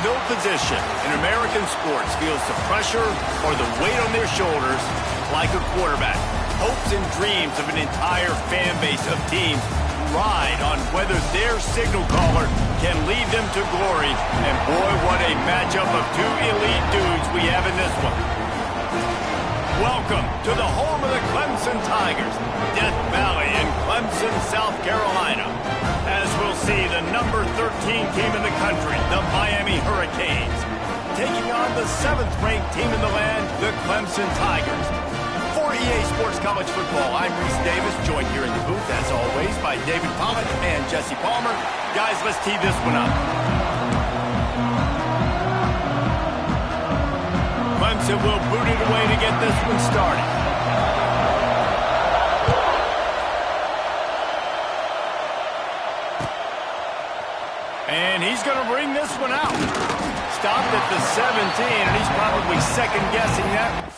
No position in American sports feels the pressure or the weight on their shoulders like a quarterback. Hopes and dreams of an entire fan base of teams ride on whether their signal caller can lead them to glory. And boy, what a matchup of two elite dudes we have in this one. Welcome to the home of the Clemson Tigers, Death Valley in Clemson, South Carolina. As we'll see, the number 13 team in the country, the Miami Hurricanes, taking on the 7th-ranked team in the land, the Clemson Tigers. For EA Sports College Football, I'm Reese Davis, joined here in the booth, as always, by David Pollock and Jesse Palmer. Guys, let's tee this one up. Clemson will boot it away to get this one started. And he's going to bring this one out. Stopped at the 17, and he's probably second-guessing that.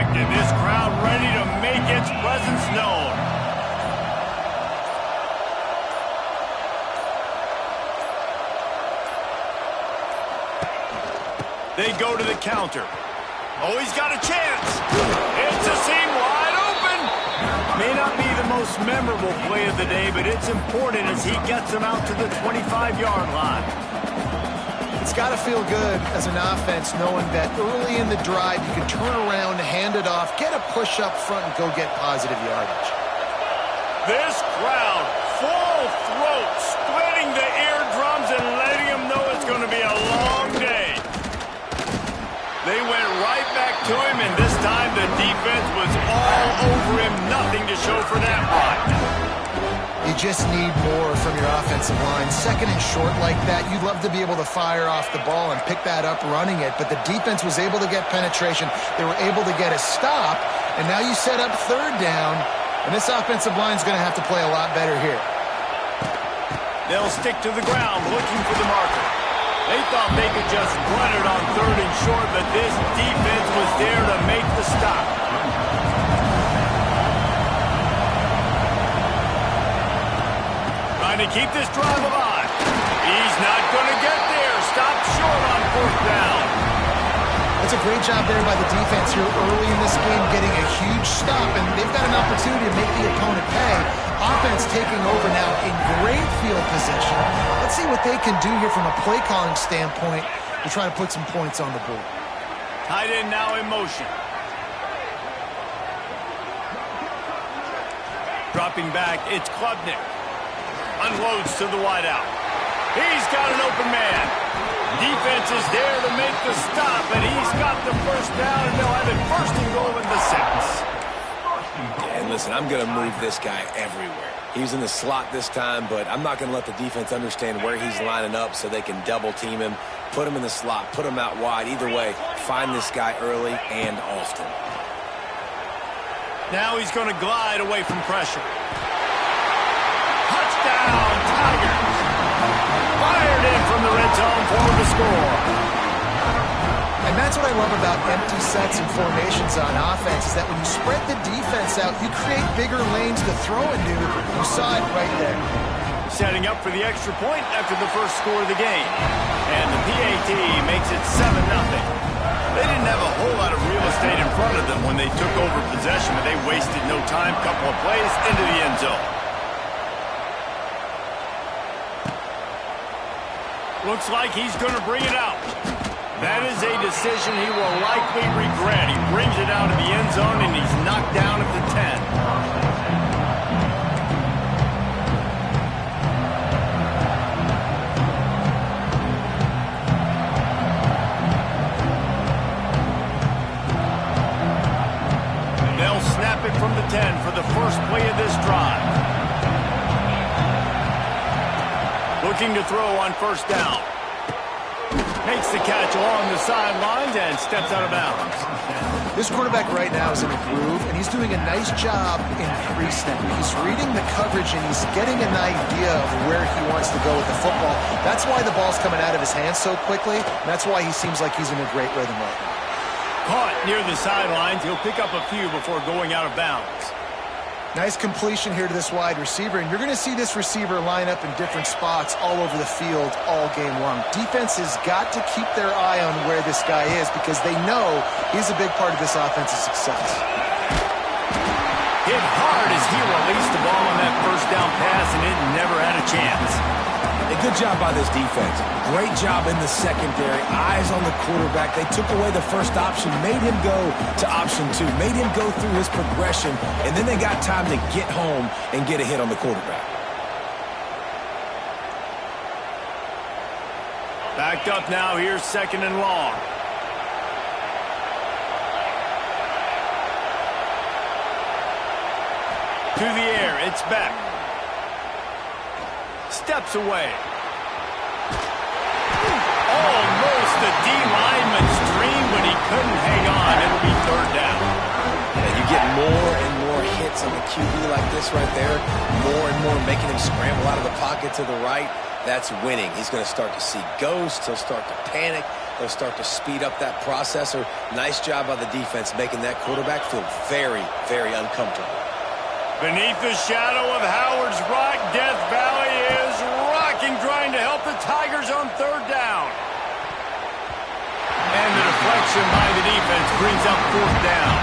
This crowd ready to make its presence known. They go to the counter. Oh, he's got a chance. It's a seam wide open. May not be the most memorable play of the day, but it's important as he gets them out to the 25-yard line. It's got to feel good as an offense knowing that early in the drive you can turn around, hand it off, get a push up front, and go get positive yardage. This crowd, full throat, splitting the eardrums and letting them know it's going to be a long day. They went right back to him, and this time the defense was all over him. Nothing to show for that run. You just need more from your offensive line. Second and short like that, you'd love to be able to fire off the ball and pick that up running it, but the defense was able to get penetration. They were able to get a stop, and now you set up third down, and this offensive line is going to have to play a lot better here. They'll stick to the ground looking for the marker. They thought they could just run it on third and short, but this defense was there to make the stop. Trying to keep this drive alive. He's not going to get there. Stopped short on fourth down. That's a great job there by the defense here early in this game, getting a huge stop, and they've got an opportunity to make the opponent pay. Offense taking over now in great field position. Let's see what they can do here from a play calling standpoint to try to put some points on the board. Tight end now in motion. Dropping back, it's Klubnik. Unloads to the wideout. He's got an open man. Defense is there to make the stop, and he's got the first down, and they'll have it first and goal in the 6. And listen, I'm going to move this guy everywhere. He's in the slot this time, but I'm not going to let the defense understand where he's lining up so they can double team him, put him in the slot, put him out wide. Either way, find this guy early and often. Now he's going to glide away from pressure. Touchdown, Tigers! Fired in from the red zone for the score. And that's what I love about empty sets and formations on offense, is that when you spread the defense out, you create bigger lanes to throw into. You saw it right there. Setting up for the extra point after the first score of the game. And the PAT makes it 7-0. They didn't have a whole lot of real estate in front of them when they took over possession, but they wasted no time. Couple of plays into the end zone. Looks like he's going to bring it out. That is a decision he will likely regret. He brings it out of the end zone, and he's knocked down at the 10. They'll snap it from the 10 for the first play of this drive. Looking to throw on first down. Makes the catch along the sidelines and steps out of bounds. This quarterback right now is in a groove, and he's doing a nice job in pre-snap. He's reading the coverage, and he's getting an idea of where he wants to go with the football. That's why the ball's coming out of his hands so quickly, and that's why he seems like he's in a great rhythm right now. Caught near the sidelines. He'll pick up a few before going out of bounds. Nice completion here to this wide receiver, and you're going to see this receiver line up in different spots all over the field all game long. Defense has got to keep their eye on where this guy is because they know he's a big part of this offense's success. Hit hard as he released the ball on that first down pass, and it never had a chance. A good job by this defense. Great job in the secondary. Eyes on the quarterback. They took away the first option, made him go to option 2, made him go through his progression, and then they got time to get home and get a hit on the quarterback. Backed up now. Here's second and long. To the air. It's back. Steps away. Almost a D-lineman's dream, but he couldn't hang on. It'll be third down. And you get more and more hits on the QB like this right there. More and more making him scramble out of the pocket to the right. That's winning. He's going to start to see ghosts. He'll start to panic. He'll start to speed up that processor. Nice job by the defense making that quarterback feel very, very uncomfortable. Beneath the shadow of Howard's Rock, Death Valley is rocking, trying to help the Tigers on third down. And the deflection by the defense brings up fourth down.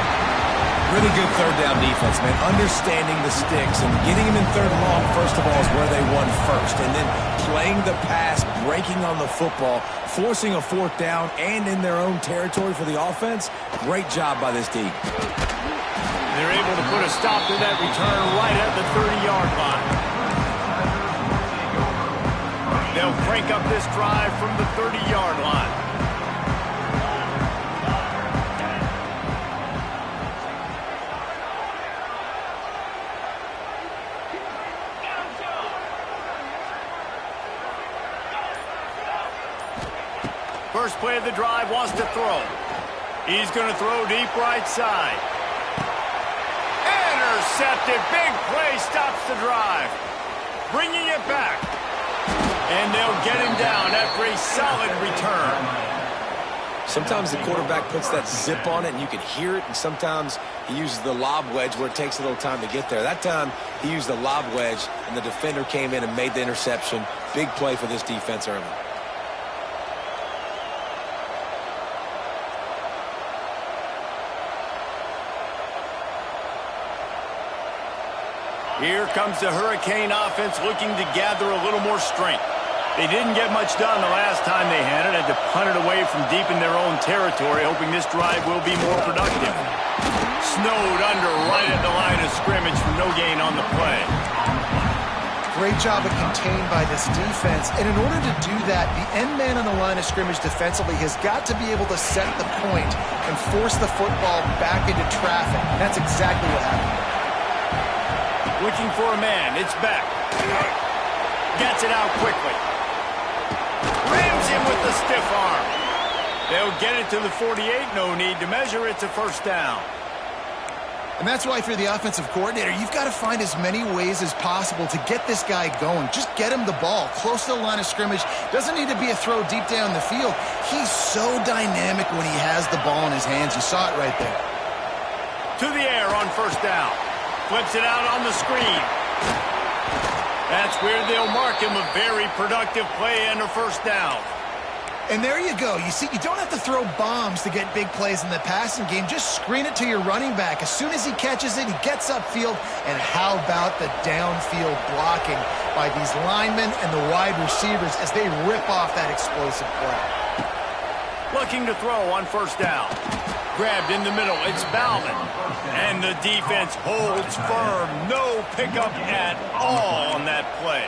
Really good third down defense, man. Understanding the sticks and getting him in third long, first of all, is where they won first. And then playing the pass, breaking on the football, forcing a fourth down, and in their own territory for the offense. Great job by this team. They're able to put a stop to that return right at the 30-yard line. They'll crank up this drive from the 30-yard line. First play of the drive, wants to throw. He's going to throw deep right side. Intercepted. Big play stops the drive. Bringing it back. And they'll get him down after a solid return. Sometimes the quarterback puts that zip on it and you can hear it, and sometimes he uses the lob wedge where it takes a little time to get there. That time he used the lob wedge and the defender came in and made the interception. Big play for this defense early. Here comes the Hurricane offense looking to gather a little more strength. They didn't get much done the last time they had to punt it away from deep in their own territory, hoping this drive will be more productive. Snowed under right at the line of scrimmage for no gain on the play. Great job of contained by this defense. And in order to do that, the end man on the line of scrimmage defensively has got to be able to set the point and force the football back into traffic. And that's exactly what happened. Looking for a man. It's back. Gets it out quickly. Rams him with the stiff arm. They'll get it to the 48. No need to measure. It's a first down. And that's why if you're the offensive coordinator, you've got to find as many ways as possible to get this guy going. Just get him the ball close to the line of scrimmage. Doesn't need to be a throw deep down the field. He's so dynamic when he has the ball in his hands. You saw it right there. To the air on first down. Flips it out on the screen. That's where they'll mark him. A very productive play and a first down. And there you go. You see, you don't have to throw bombs to get big plays in the passing game. Just screen it to your running back. As soon as he catches it, he gets upfield. And how about the downfield blocking by these linemen and the wide receivers as they rip off that explosive play. Looking to throw on first down. Grabbed in the middle. It's Bauman. And the defense holds firm. No pickup at all on that play.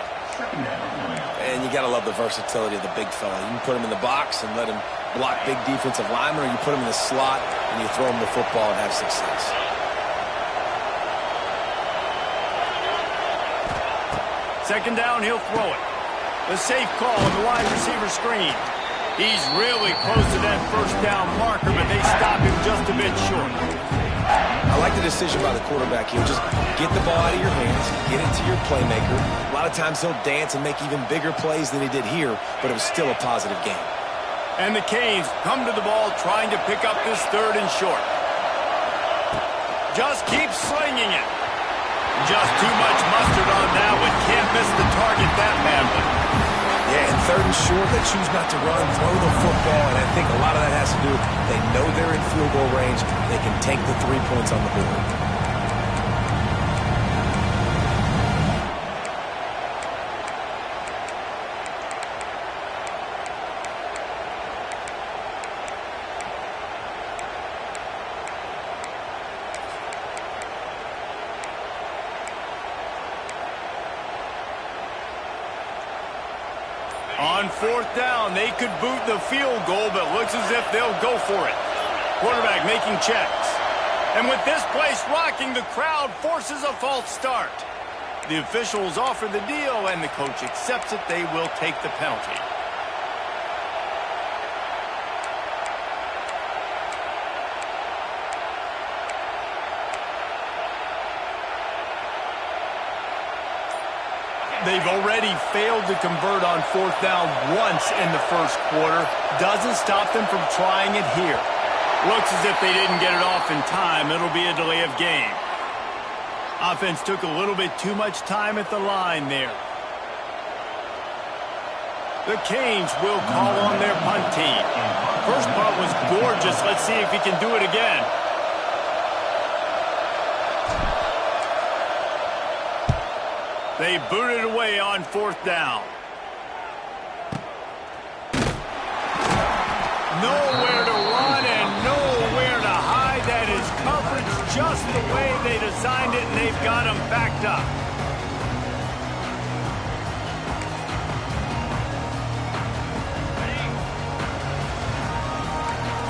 And you got to love the versatility of the big fella. You can put him in the box and let him block big defensive linemen, or you put him in the slot and you throw him the football and have success. Second down, he'll throw it. The safe call on the wide receiver screen. He's really close to that first down marker, but they stop him just a bit short. I like the decision by the quarterback here. Just get the ball out of your hands, get it to your playmaker. A lot of times he'll dance and make even bigger plays than he did here, but it was still a positive game. And the Canes come to the ball trying to pick up this third and short. Just keep slinging it. Just too much mustard on that one. Can't miss the target that badly. Yeah, and third and short, they choose not to run, throw the football, and I think a lot of that has to do with they know they're in field goal range. They can take the 3 points on the board. On fourth down, they could boot the field goal, but looks as if they'll go for it. Quarterback making checks. And with this place rocking, the crowd forces a false start. The officials offer the deal, and the coach accepts it. They will take the penalty. They've already failed to convert on fourth down once in the first quarter. Doesn't stop them from trying it here. Looks as if they didn't get it off in time. It'll be a delay of game. Offense took a little bit too much time at the line there. The Canes will call on their punt team. First punt was gorgeous. Let's see if he can do it again. They booted away on fourth down. Nowhere to run and nowhere to hide. That is coverage just the way they designed it, and they've got them backed up.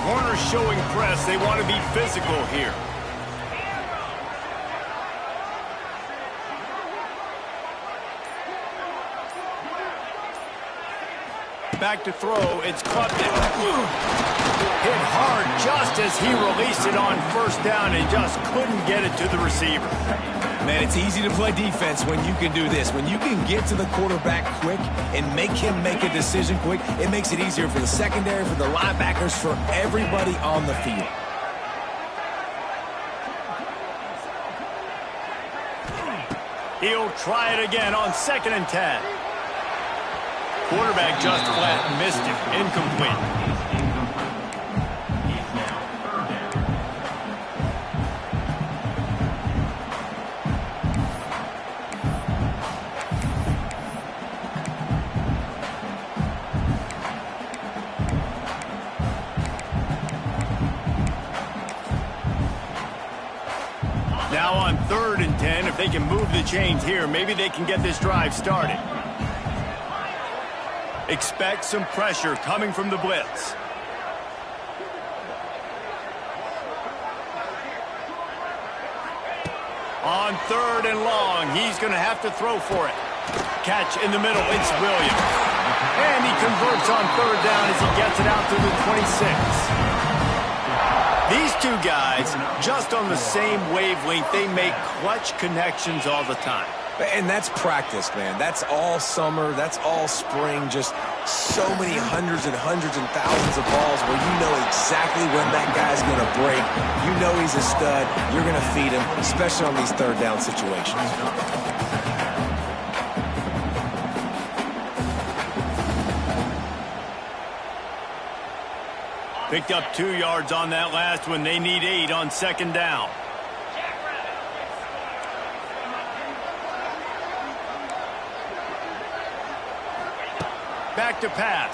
Corner showing press. They want to be physical here. Back to throw. It's clubbed in. Hit hard just as he released it on first down and just couldn't get it to the receiver. Man, it's easy to play defense when you can do this. When you can get to the quarterback quick and make him make a decision quick, it makes it easier for the secondary, for the linebackers, for everybody on the field. He'll try it again on 2nd and 10. Quarterback just flat missed it. Incomplete. Now on 3rd and 10, if they can move the chains here, maybe they can get this drive started. Expect some pressure coming from the blitz. On 3rd and long, he's going to have to throw for it. Catch in the middle, it's Williams. And he converts on 3rd down as he gets it out to the 26. These two guys, just on the same wavelength, they make clutch connections all the time. And that's practice, man. That's all summer. That's all spring. Just so many hundreds and thousands of balls where you know exactly when that guy's going to break. You know he's a stud. You're going to feed him, especially on these 3rd down situations. Picked up 2 yards on that last one. They need 8 on 2nd down. Back to pass.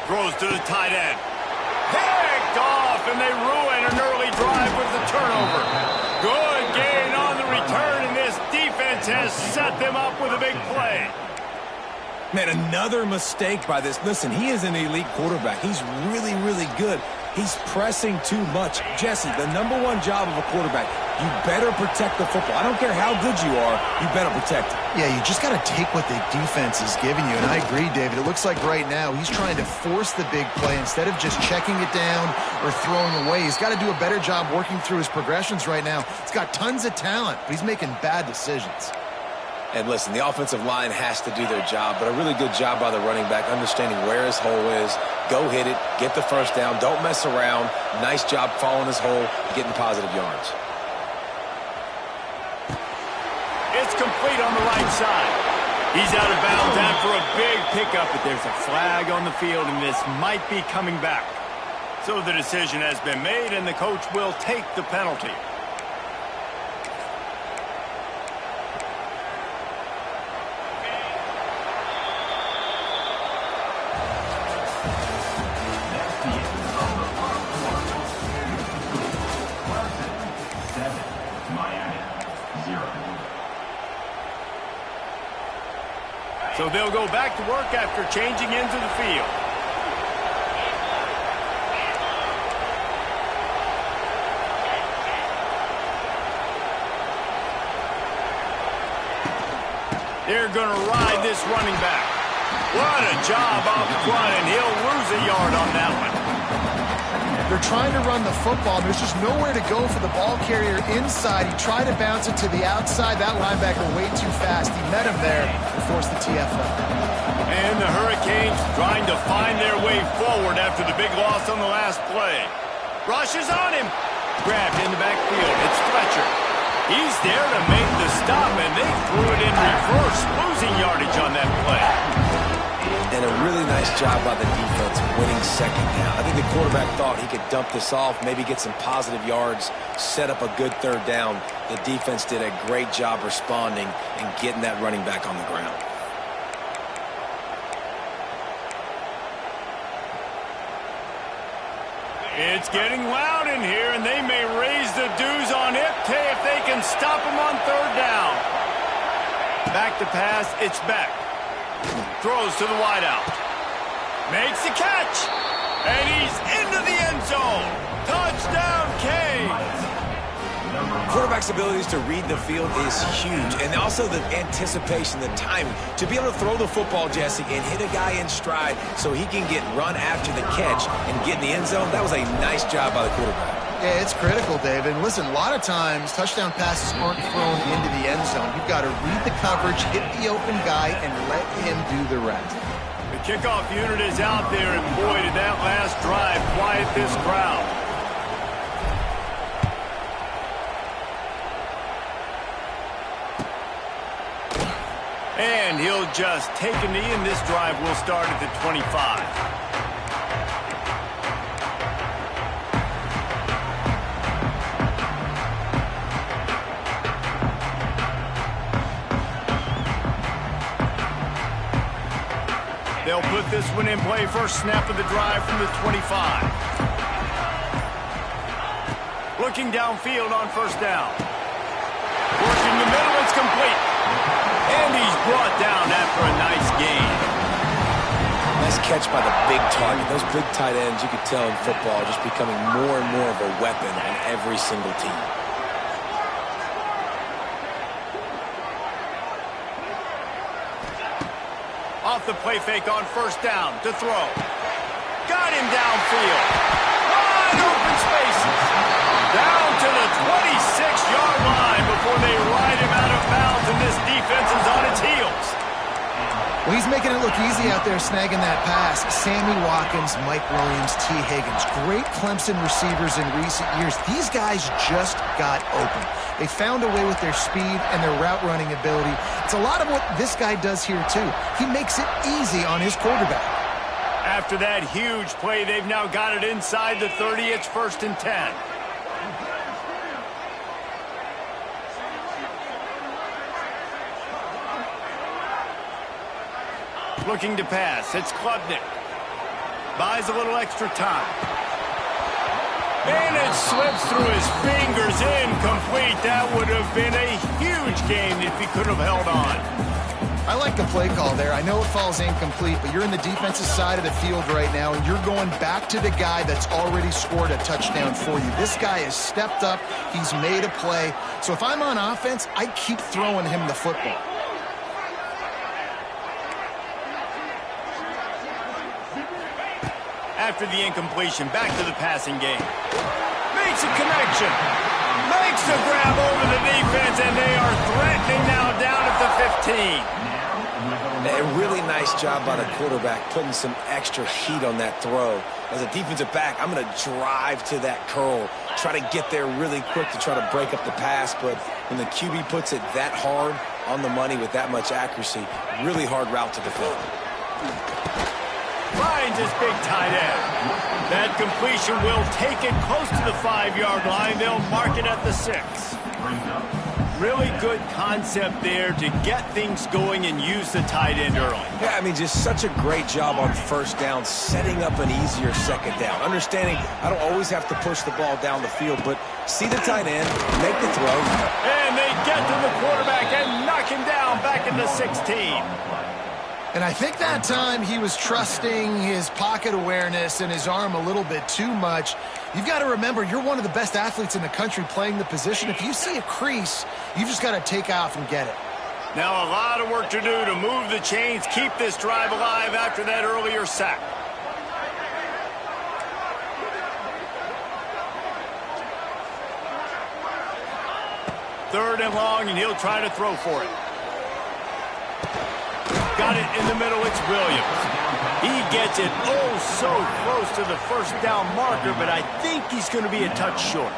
Throws to the tight end. Picked off, and they ruin an early drive with the turnover. Good gain on the return, and this defense has set them up with a big play. Man, another mistake by this. Listen, he is an elite quarterback. He's really, really good. He's pressing too much. Jesse, the #1 job of a quarterback, you better protect the football. I don't care how good you are, you better protect it. Yeah, you just got to take what the defense is giving you, and I agree, David. It looks like right now he's trying to force the big play instead of just checking it down or throwing away. He's got to do a better job working through his progressions right now. He's got tons of talent, but he's making bad decisions. And listen, the offensive line has to do their job, but a really good job by the running back, understanding where his hole is. Go hit it, get the first down, don't mess around. Nice job following his hole, getting positive yards. It's complete on the right side. He's out of bounds after a big pickup, but there's a flag on the field, and this might be coming back. So the decision has been made, and the coach will take the penalty. So they'll go back to work after changing into the field. They're going to ride this running back. What a job up front, and he'll lose a yard on that one. They're trying to run the football. There's just nowhere to go for the ball carrier inside. He tried to bounce it to the outside. That linebacker way too fast. He met him there and forced the TFL. And the Hurricanes trying to find their way forward after the big loss on the last play. Rushes on him. Grabbed in the backfield. It's Fletcher. He's there to make the stop, and they threw it in reverse, losing yardage on that play. And a really nice job by the defense winning 2nd down. I think the quarterback thought he could dump this off, maybe get some positive yards, set up a good 3rd down. The defense did a great job responding and getting that running back on the ground. It's getting loud in here, and they may raise the dues on Ipte if they can stop him on 3rd down. Back to pass, it's Beck. Throws to the wideout. Makes the catch. And he's into the end zone. Touchdown, Caines. Quarterback's abilities to read the field is huge, and also the anticipation, the timing. To be able to throw the football, Jesse, and hit a guy in stride so he can get run after the catch and get in the end zone, that was a nice job by the quarterback. Yeah, it's critical, David. And listen, a lot of times touchdown passes aren't thrown into the end zone. You've got to read the coverage, hit the open guy, and let him do the rest. The kickoff unit is out there, and boy, did that last drive quiet this crowd. And he'll just take a knee, and this drive will start at the 25. They'll put this one in play. First snap of the drive from the 25. Looking downfield on first down. Working the middle, it's complete. And he's brought down after a nice gain. Nice catch by the big target. Those big tight ends, you could tell in football, just becoming more and more of a weapon on every single team. Off the play fake on first down to throw. Got him downfield. Wide open spaces. Down to the 26-yard line before they ride him out of bounds, and this defense is on its heels. Well, he's making it look easy out there snagging that pass. Sammy Watkins, Mike Williams, T. Higgins. Great Clemson receivers in recent years. These guys just got open. They found a way with their speed and their route running ability. It's a lot of what this guy does here, too. He makes it easy on his quarterback. After that huge play, they've now got it inside the 30. It's 1st and 10. Looking to pass. It's Klubnik. Buys a little extra time. And it slips through his fingers. Incomplete. That would have been a huge game if he could have held on. I like the play call there. I know it falls incomplete, but you're in the defensive side of the field right now, and you're going back to the guy that's already scored a touchdown for you. This guy has stepped up. He's made a play. So if I'm on offense, I keep throwing him the football. After the incompletion, back to the passing game. Makes a connection. Makes a grab over the defense, and they are threatening now down at the 15. A really nice job by the quarterback, putting some extra heat on that throw. As a defensive back, I'm going to drive to that curl, try to get there really quick to try to break up the pass, but when the QB puts it that hard on the money with that much accuracy, really hard route to defend. Finds his big tight end. That completion will take it close to the 5-yard line. They'll mark it at the 6. Really good concept there to get things going and use the tight end early. Yeah, I mean, just such a great job on first down, setting up an easier second down. Understanding I don't always have to push the ball down the field, but see the tight end, make the throw. And they get to the quarterback and knock him down back in the 16. And I think that time he was trusting his pocket awareness and his arm a little bit too much. You've got to remember, you're one of the best athletes in the country playing the position. If you see a crease, you've just got to take off and get it. Now a lot of work to do to move the chains, keep this drive alive after that earlier sack. Third and long, and he'll try to throw for it. Got it in the middle, it's Williams. He gets it oh so close to the first down marker, but I think he's going to be a touch short.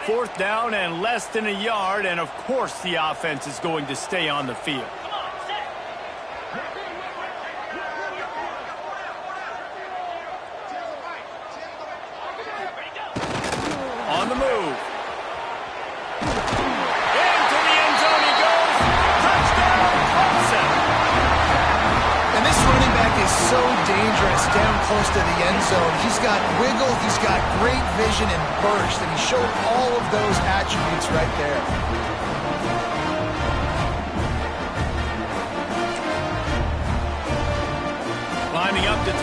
Fourth down and less than a yard, and of course the offense is going to stay on the field. On the move. Into the end zone he goes. Touchdown, Clemson. And this running back is so dangerous down close to the end zone. He's got wiggle, he's got great vision and burst, and he showed all of those attributes right there.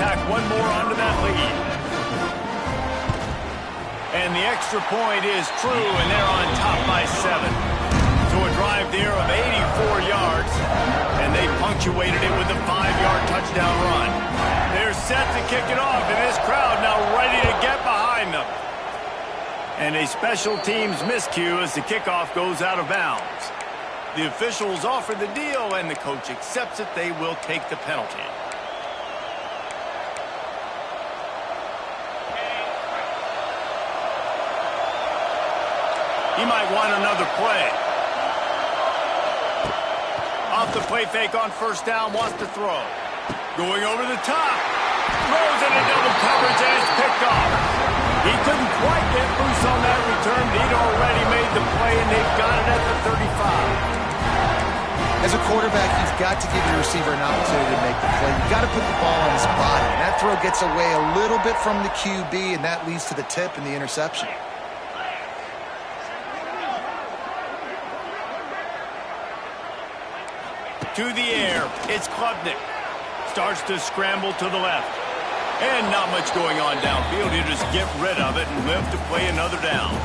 tack one more onto that lead. And the extra point is true, and they're on top by 7. So a drive there of 84 yards, and they punctuated it with a 5-yard touchdown run. They're set to kick it off, and this crowd now ready to get behind them. And a special teams miscue as the kickoff goes out of bounds. The officials offer the deal, and the coach accepts it. They will take the penalty. He might want another play. Off the play fake on first down, wants to throw. Going over the top. Throws into double coverage, and it's picked off. He couldn't quite get loose on that return. He'd already made the play, and they've got it at the 35. As a quarterback, you've got to give your receiver an opportunity to make the play. You've got to put the ball on his body. And that throw gets away a little bit from the QB, and that leads to the tip and the interception. To the air, it's Klubnik. Starts to scramble to the left. And not much going on downfield. He'll just get rid of it and live to play another down.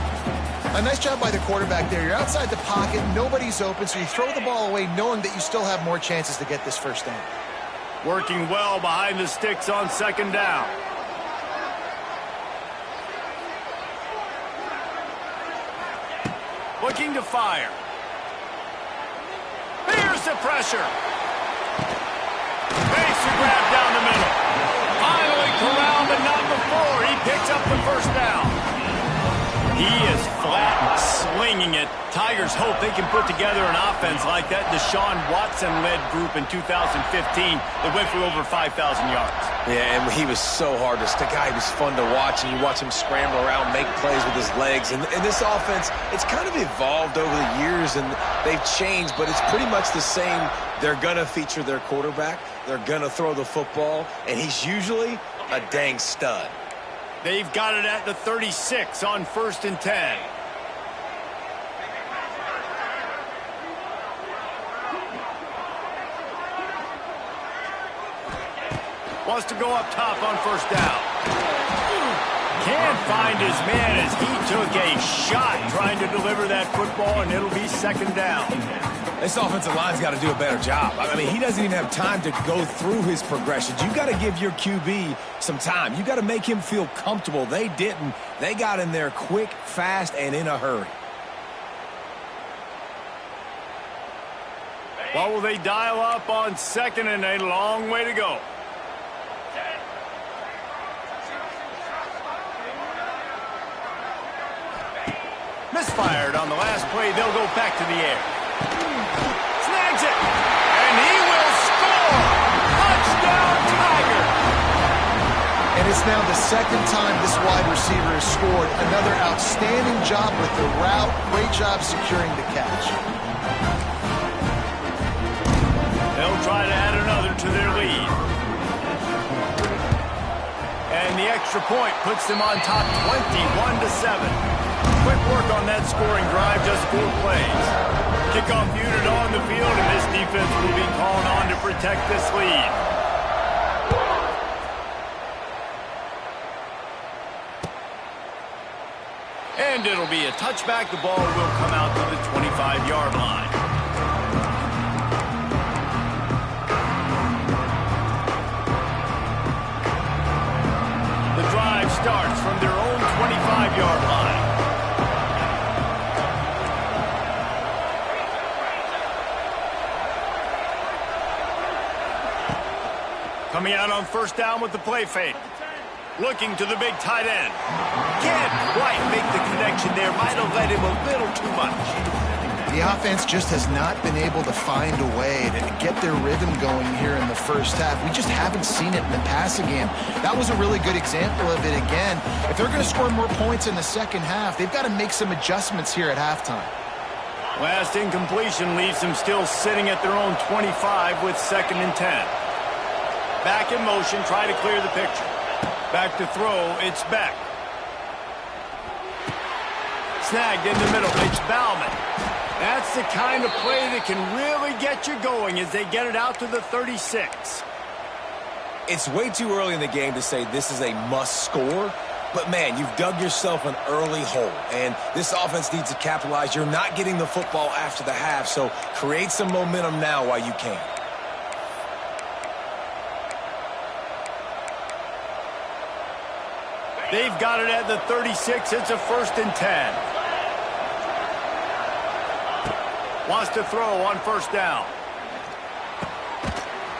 A nice job by the quarterback there. You're outside the pocket, nobody's open, so you throw the ball away knowing that you still have more chances to get this first down. Working well behind the sticks on second down. Looking to fire. Here's the pressure. Makes the grab down the middle. Finally corralled, but not before. He picks up the first down. He is flat and slinging it. Tigers hope they can put together an offense like that Deshaun Watson-led group in 2015 that went for over 5,000 yards. Yeah, and he was so hard to stick out. He was fun to watch, and you watch him scramble around, make plays with his legs. And this offense, it's kind of evolved over the years, and they've changed, but it's pretty much the same. They're going to feature their quarterback. They're going to throw the football, and he's usually a dang stud. They've got it at the 36 on 1st and 10. Wants to go up top on first down. Can't find his man as he took a shot trying to deliver that football, and it'll be second down. This offensive line's got to do a better job. I mean, he doesn't even have time to go through his progressions. You got to give your QB some time. You got to make him feel comfortable. They didn't. They got in there quick, fast, and in a hurry. What will they dial up on second and a long way to go? Misfired on the last play. They'll go back to the air. Snags it. And he will score. Touchdown, Tiger. And it's now the second time this wide receiver has scored. Another outstanding job with the route. Great job securing the catch. They'll try to add another to their lead. And the extra point puts them on top 21-7. Quick work on that scoring drive, just 4 plays. Kickoff unit on the field, and this defense will be called on to protect this lead. And it'll be a touchback. The ball will come out to the 25-yard line. The drive starts from their own 25-yard line. Coming out on first down with the play fake. Looking to the big tight end. Can't quite make the connection there. Might have led him a little too much. The offense just has not been able to find a way to get their rhythm going here in the first half. We just haven't seen it in the passing game. That was a really good example of it again. If they're going to score more points in the second half, they've got to make some adjustments here at halftime. Last incompletion leaves them still sitting at their own 25 with 2nd and 10. Back in motion, try to clear the picture. Back to throw, it's Beck. Snagged in the middle, it's Bauman. That's the kind of play that can really get you going as they get it out to the 36. It's way too early in the game to say this is a must score. But, man, you've dug yourself an early hole, and this offense needs to capitalize. You're not getting the football after the half, so create some momentum now while you can. They've got it at the 36. It's a 1st and 10. Wants to throw on 1st down.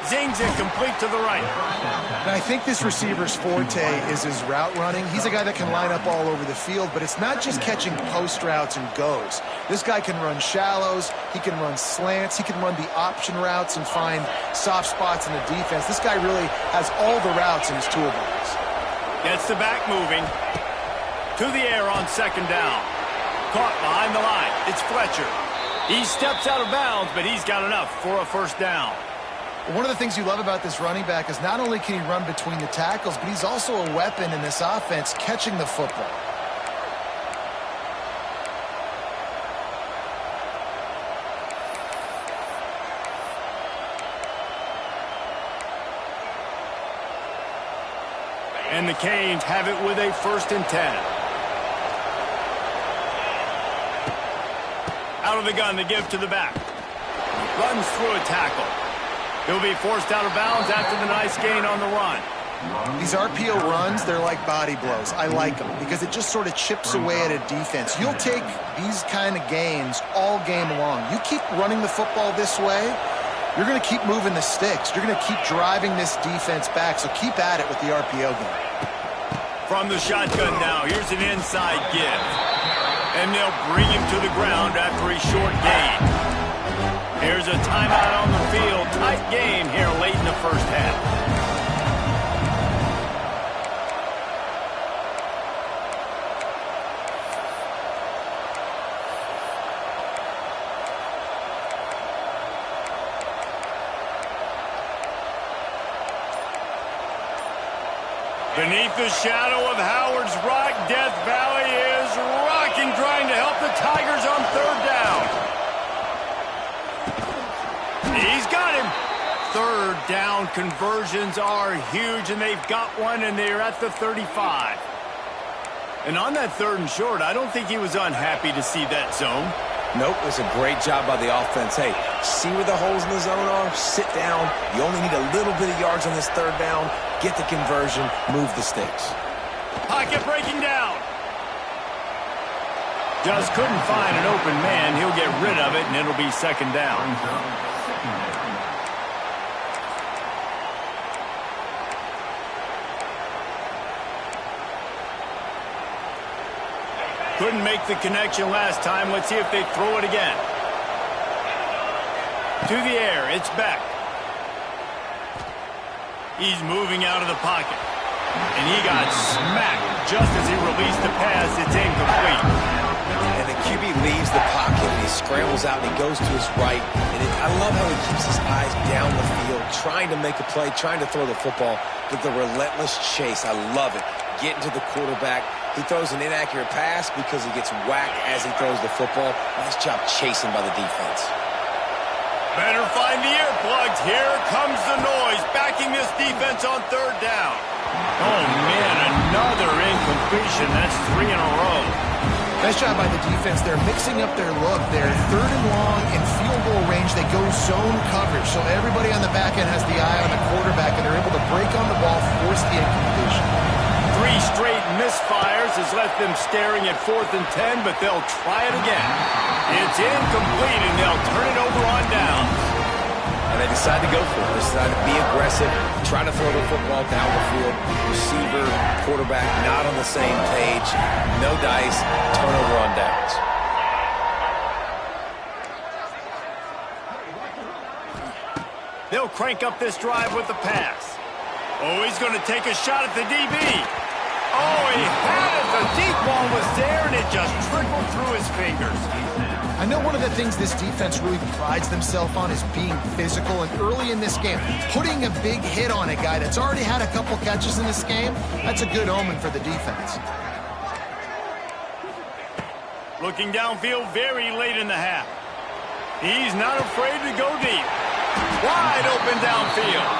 Zings it complete to the right. And I think this receiver's forte is his route running. He's a guy that can line up all over the field, but it's not just catching post routes and goes. This guy can run shallows, he can run slants, he can run the option routes and find soft spots in the defense. This guy really has all the routes in his toolbox. Gets the back moving. To the air on 2nd down. Caught behind the line. It's Fletcher. He steps out of bounds, but he's got enough for a 1st down. One of the things you love about this running back is not only can he run between the tackles, but he's also a weapon in this offense catching the football. And the Canes have it with a 1st and 10. Out of the gun, the give to the back. Runs through a tackle. He'll be forced out of bounds after the nice gain on the run. These RPO runs, they're like body blows. I like them because it just sort of chips away at a defense. You'll take these kind of gains all game long. You keep running the football this way, you're going to keep moving the sticks. You're going to keep driving this defense back, so keep at it with the RPO game. From the shotgun now, here's an inside give. And they'll bring him to the ground after a short gain. Here's a timeout on the field. Tight game here late in the 1st half. Beneath the shadow of Howard's Rock, Death Valley is rocking, trying to help the Tigers on 3rd down. He's got him. 3rd down conversions are huge, and they've got one, and they're at the 35. And on that 3rd and short, I don't think he was unhappy to see that zone. Nope, it was a great job by the offense. Hey, see where the holes in the zone are? Sit down. You only need a little bit of yards on this 3rd down. Get the conversion. Move the sticks. Pocket breaking down. Just couldn't find an open man. He'll get rid of it, and it'll be 2nd down. Couldn't make the connection last time. Let's see if they throw it again. To the air, it's back. He's moving out of the pocket. And he got smacked just as he released the pass. It's incomplete. And the QB leaves the pocket, and he scrambles out, and he goes to his right. And I love how he keeps his eyes down the field, trying to make a play, trying to throw the football, but the relentless chase, I love it. Getting to the quarterback. He throws an inaccurate pass because he gets whacked as he throws the football. Nice job chasing by the defense. Better find the earplugs. Here comes the noise, backing this defense on 3rd down. Oh, man, another incompletion. That's 3 in a row. Nice job by the defense. They're mixing up their look. They're 3rd and long in field goal range. They go zone coverage, so everybody on the back end has the eye on the quarterback, and they're able to break on the ball, force the incompletion. 3 straight misfires has left them staring at 4th and 10, but they'll try it again. It's incomplete, and they'll turn it over on down. And they decide to go for it. They decide to be aggressive, try to throw the football down the field. Receiver, quarterback, not on the same page. No dice, turnover on downs. They'll crank up this drive with the pass. Oh, he's going to take a shot at the DB. Oh, he had it. The deep ball was there, and it just trickled through his fingers. I know one of the things this defense really prides themselves on is being physical, and early in this game, putting a big hit on a guy that's already had a couple catches in this game, that's a good omen for the defense. Looking downfield very late in the half. He's not afraid to go deep. wide open downfield.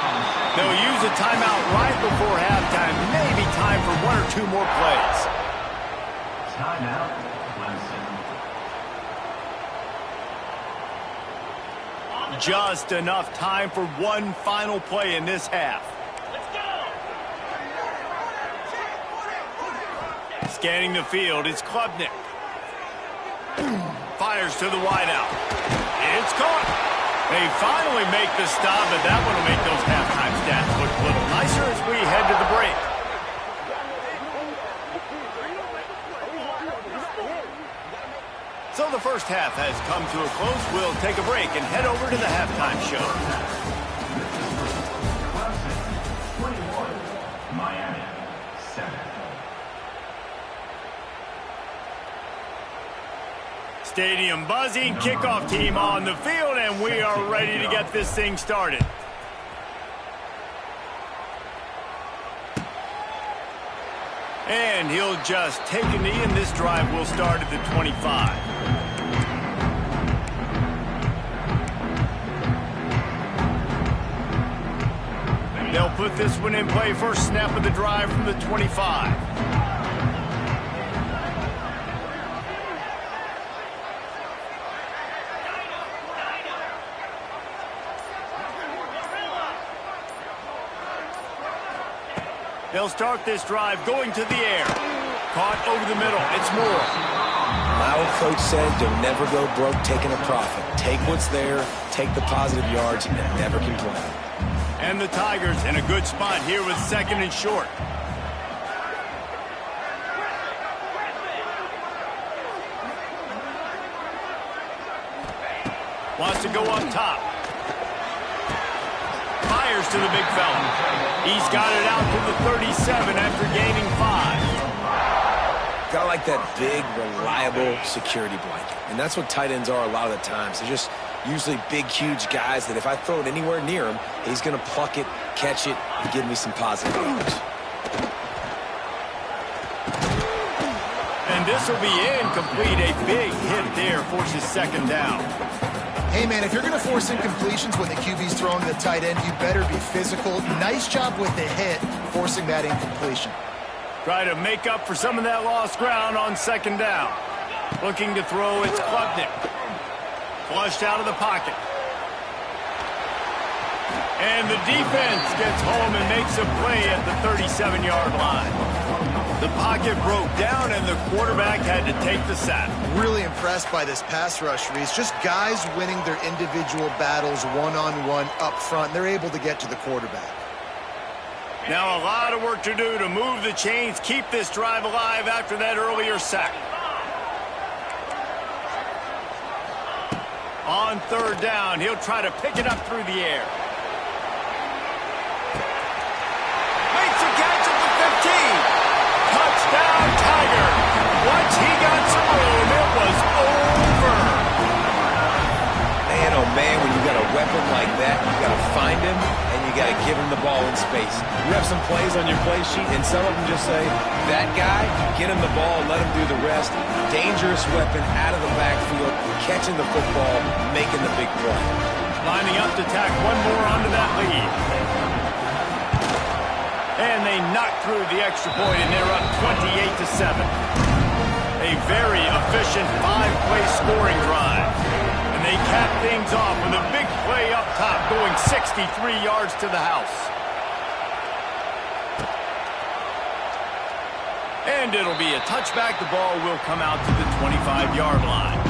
They'll use a timeout right before halftime. Maybe time for one or two more plays. Timeout, Clemson. Just enough time for one final play in this half. Scanning the field, it's Klubnik. Fires to the wideout. It's caught. They finally make the stop, but that one will make those halftime stats look a little nicer as we head to the break. So the first half has come to a close. We'll take a break and head over to the halftime show. Clemson, 21. Miami, 7. Stadium buzzing, kickoff team on the field, and we are ready to get this thing started. And he'll just take a knee, and this drive will start at the 25. They'll put this one in play. First snap of the drive from the 25. They'll start this drive going to the air. Caught over the middle. It's Moore. My old coach said, don't never go broke taking a profit. Take what's there, take the positive yards, and never complain. And the Tigers in a good spot here with second and short. Wants to go up top. Fires to the big fella. He's got it out to the 37 after gaining 5. Got like that big, reliable security blanket. And that's what tight ends are a lot of the times. They're just usually big, huge guys that if I throw it anywhere near him, he's going to pluck it, catch it, and give me some positive yards. And this will be incomplete. A big hit there forces second down. Hey, man, if you're going to force incompletions when the QB's throwing to the tight end, you better be physical. Nice job with the hit, forcing that incompletion. Try to make up for some of that lost ground on second down. Looking to throw, it's Klubnik. Flushed out of the pocket. And the defense gets home and makes a play at the 37-yard line. The pocket broke down, and the quarterback had to take the sack. Really impressed by this pass rush, Reese. Just guys winning their individual battles one-on-one up front. They're able to get to the quarterback. Now a lot of work to do to move the chains, keep this drive alive after that earlier sack. On third down, he'll try to pick it up through the air. Makes a catch at the 15. Touchdown, Tiger. Once he got some room, it was over. Man, oh man, when you got a weapon like that, you got to find him, and you got to give him the ball in space. You have some plays on your play sheet, and some of them just say, that guy, get him the ball, let him do the rest. Dangerous weapon out of the backfield, catching the football, making the big play. Lining up to tack one more onto that lead. And they knock through the extra point, and they're up 28-7. A very efficient 5-play scoring drive. And they cap things off with a big play up top, going 63 yards to the house. And it'll be a touchback. The ball will come out to the 25-yard line.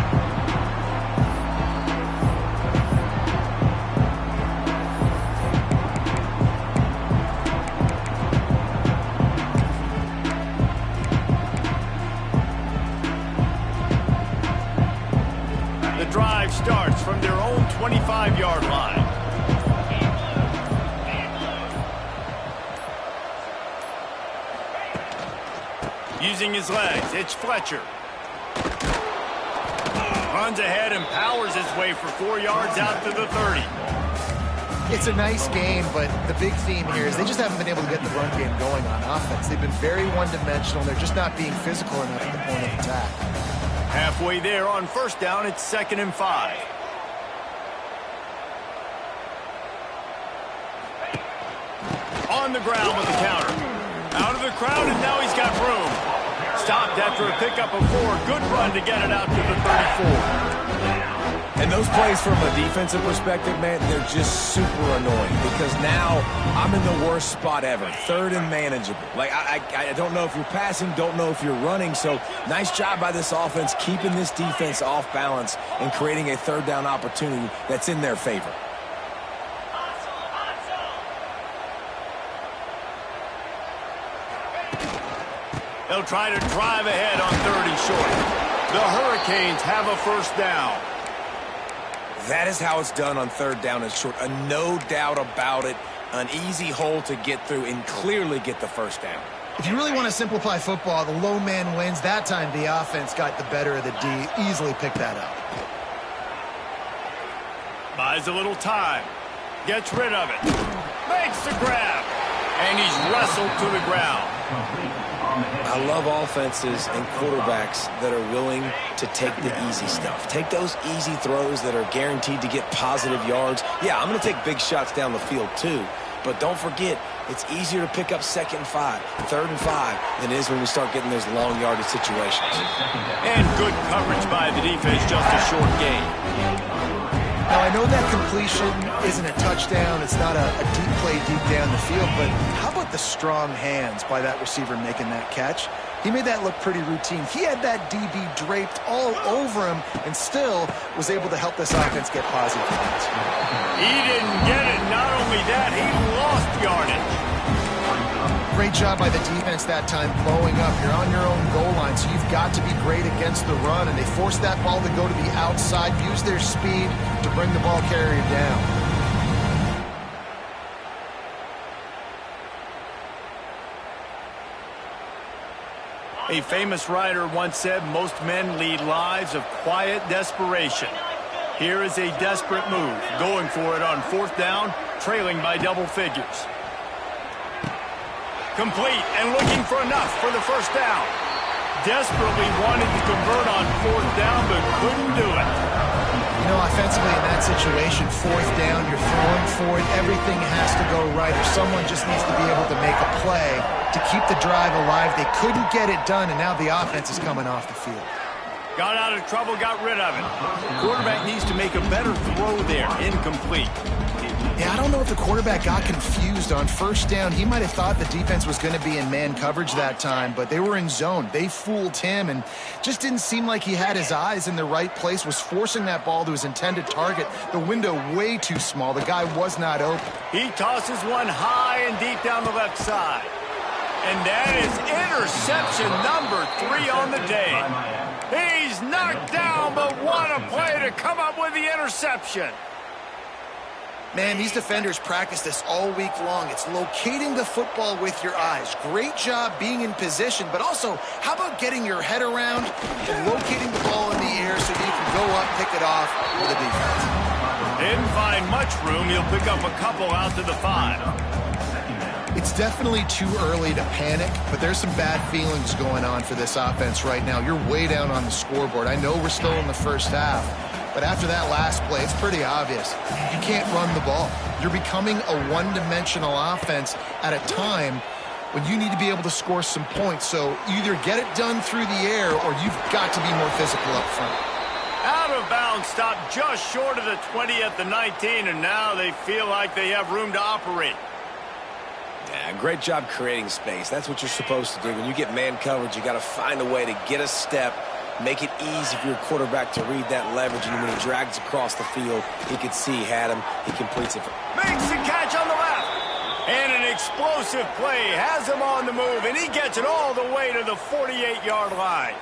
Drive starts from their own 25-yard line. Using his legs, it's Fletcher. Runs ahead and powers his way for 4 yards out to the 30. It's a nice game, but the big theme here is they just haven't been able to get the run game going on offense. They've been very one-dimensional. They're just not being physical enough at the point of attack. Halfway there on first down, it's 2nd and 5. on the ground with the counter. Out of the crowd, and now he's got room. Stopped after a pickup of 4. Good run to get it out to the 34. And those plays from a defensive perspective, man, they're just super annoying because now I'm in the worst spot ever, 3rd and manageable. Like, I don't know if you're passing, don't know if you're running, so nice job by this offense keeping this defense off balance and creating a 3rd down opportunity that's in their favor. They'll try to drive ahead on 3rd and short. The Hurricanes have a first down. That is how it's done on 3rd down and short. No doubt about it. An easy hole to get through and clearly get the first down. If you really want to simplify football, the low man wins. That time the offense got the better of the D. Easily picked that up. Buys a little time. Gets rid of it. Makes the grab. And he's wrestled to the ground. I love offenses and quarterbacks that are willing to take the easy stuff. Take those easy throws that are guaranteed to get positive yards. Yeah, I'm going to take big shots down the field too. But don't forget, it's easier to pick up 2nd and 5, 3rd and 5 than it is when we start getting those long yardage situations. And good coverage by the defense, just a short gain. Now, I know that completion isn't a touchdown. It's not a deep play deep down the field, but how about the strong hands by that receiver making that catch? He made that look pretty routine. He had that DB draped all over him and still was able to help this offense get positive points. He didn't get it. Not only that, he lost yardage. Great job by the defense that time blowing up. You're on your own goal line, so you've got to be great against the run, and they forced that ball to go to the outside, use their speed to bring the ball carrier down. A famous writer once said, most men lead lives of quiet desperation. Here is a desperate move, going for it on 4th down, trailing by double figures. Complete and looking for enough for the first down. Desperately wanted to convert on 4th down, but couldn't do it. You know, offensively in that situation, 4th down, you're throwing for it. Everything has to go right, or someone just needs to be able to make a play to keep the drive alive. They couldn't get it done, and now the offense is coming off the field. Got out of trouble, got rid of it. Quarterback needs to make a better throw there. Incomplete. Yeah, I don't know if the quarterback got confused on 1st down. He might have thought the defense was going to be in man coverage that time, but they were in zone. They fooled him and just didn't seem like he had his eyes in the right place, was forcing that ball to his intended target. The window way too small. The guy was not open. He tosses one high and deep down the left side. And that is interception number 3 on the day. He's knocked down, but what a play to come up with the interception. Man, these defenders practice this all week long. It's locating the football with your eyes. Great job being in position, but also, how about getting your head around and locating the ball in the air so you can go up, pick it off for the defense. Didn't find much room. He'll pick up a couple out to the 5. It's definitely too early to panic, but there's some bad feelings going on for this offense right now. You're way down on the scoreboard. I know we're still in the first half, but after that last play, it's pretty obvious. You can't run the ball. You're becoming a one-dimensional offense at a time when you need to be able to score some points. So either get it done through the air or you've got to be more physical up front. Out of bounds, stopped just short of the 20 at the 19, and now they feel like they have room to operate. Yeah, great job creating space. That's what you're supposed to do. When you get man coverage, you got to find a way to get a step, make it easy for your quarterback to read that leverage, and when he drags across the field, he could see he had him. He completes it. Makes the catch on the left. And an explosive play has him on the move, and he gets it all the way to the 48-yard line.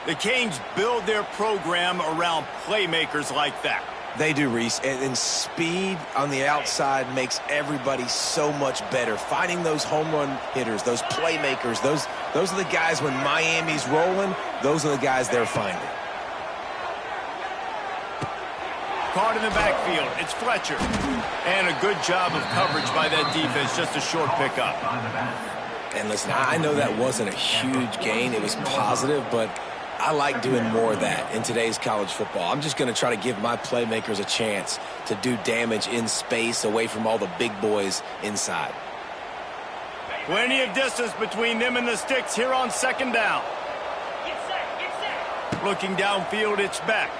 The Canes build their program around playmakers like that. They do, Reese, and speed on the outside makes everybody so much better. Finding those home run hitters, those playmakers, those are the guys when Miami's rolling, those are the guys they're finding. Caught in the backfield, it's Fletcher. And a good job of coverage by that defense, just a short pickup. And listen, I know that wasn't a huge gain. It was positive, but I like doing more of that in today's college football. I'm just going to try to give my playmakers a chance to do damage in space away from all the big boys inside. Plenty of distance between them and the sticks here on second down. Looking downfield, it's back.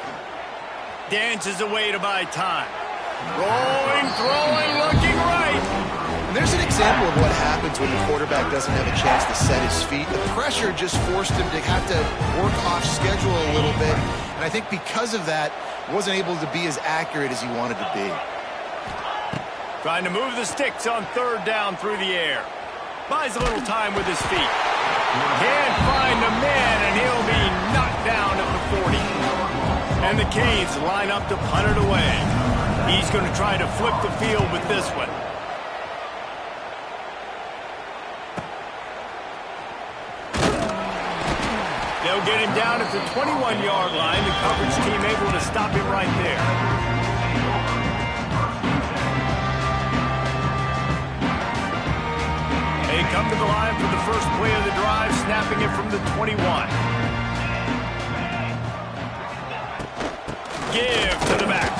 Dances away to buy time. Rolling, throwing, looking right. And there's an example of what happens when the quarterback doesn't have a chance to set his feet. The pressure just forced him to have to work off schedule a little bit. And I think because of that, wasn't able to be as accurate as he wanted to be. Trying to move the sticks on third down through the air. Buys a little time with his feet. Can't find the man, and he'll be knocked down at the 40. And the Canes line up to punt it away. He's going to try to flip the field with this one. They'll get him down at the 21-yard line. The coverage team able to stop him right there. They come to the line for the first play of the drive, snapping it from the 21. Give to the back.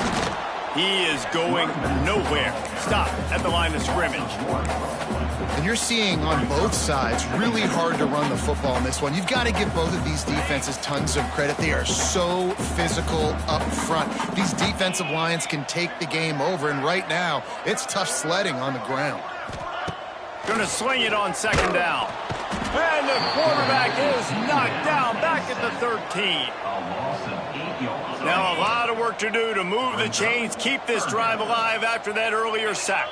He is going nowhere. Stop at the line of scrimmage. And you're seeing on both sides really hard to run the football in this one. You've got to give both of these defenses tons of credit. They are so physical up front. These defensive lines can take the game over, and right now it's tough sledding on the ground. Going to sling it on second down. And the quarterback is knocked down back at the 13. Now a lot of work to do to move the chains, keep this drive alive after that earlier sack.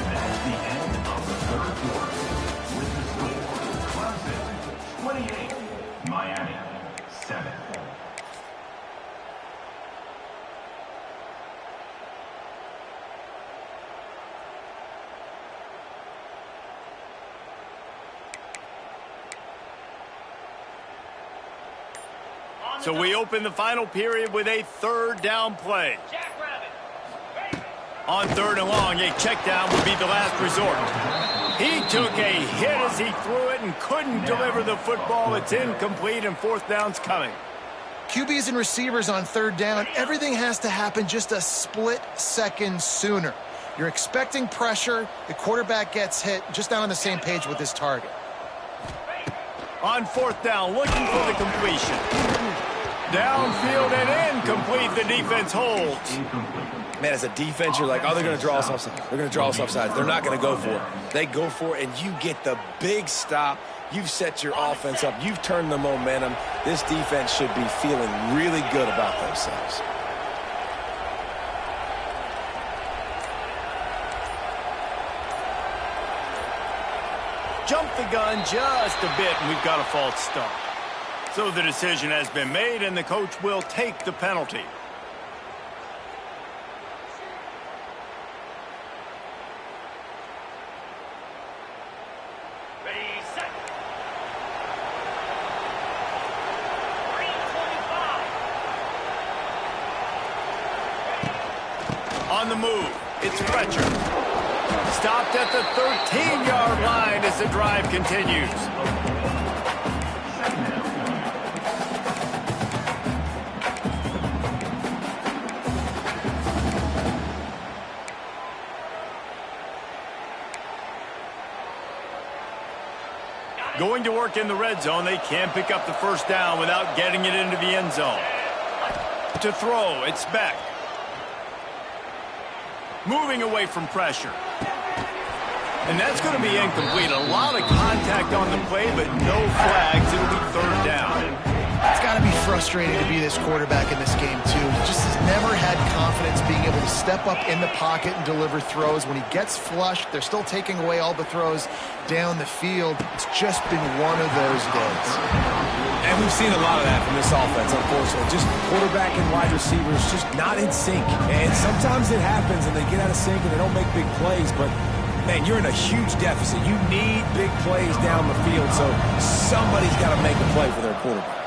That's the end of the third quarter. With the score, Clemson 28, Miami 7. So we open the final period with a third down play. On third and long, a check down would be the last resort. He took a hit as he threw it and couldn't deliver the football. It's incomplete, and fourth down's coming. QBs and receivers on third down, everything has to happen just a split second sooner. You're expecting pressure. The quarterback gets hit, just not on the same page with his target. On fourth down, looking for the completion. Downfield and incomplete. The defense holds. Man, as a defense, you're like, oh, they're going to draw us offside. They're going to draw us offside. They're not going to go for it. They go for it, and you get the big stop. You've set your offense up. You've turned the momentum. This defense should be feeling really good about themselves. Jump the gun just a bit, and we've got a false start. So the decision has been made, and the coach will take the penalty. Ready, set. 3:25. On the move, it's Fletcher. Stopped at the 13-yard line as the drive continues. Going to work in the red zone, they can't pick up the first down without getting it into the end zone. To throw, it's Beck. Moving away from pressure. And that's going to be incomplete. A lot of contact on the play, but no flags. It'll be third down. It's got to be frustrating to be this quarterback in this game, too. He just has never had confidence being able to step up in the pocket and deliver throws. When he gets flushed, they're still taking away all the throws down the field. It's just been one of those days. And we've seen a lot of that from this offense, unfortunately. Just quarterback and wide receivers just not in sync. And sometimes it happens, and they get out of sync, and they don't make big plays, but man, you're in a huge deficit. You need big plays down the field, so somebody's got to make a play for their quarterback.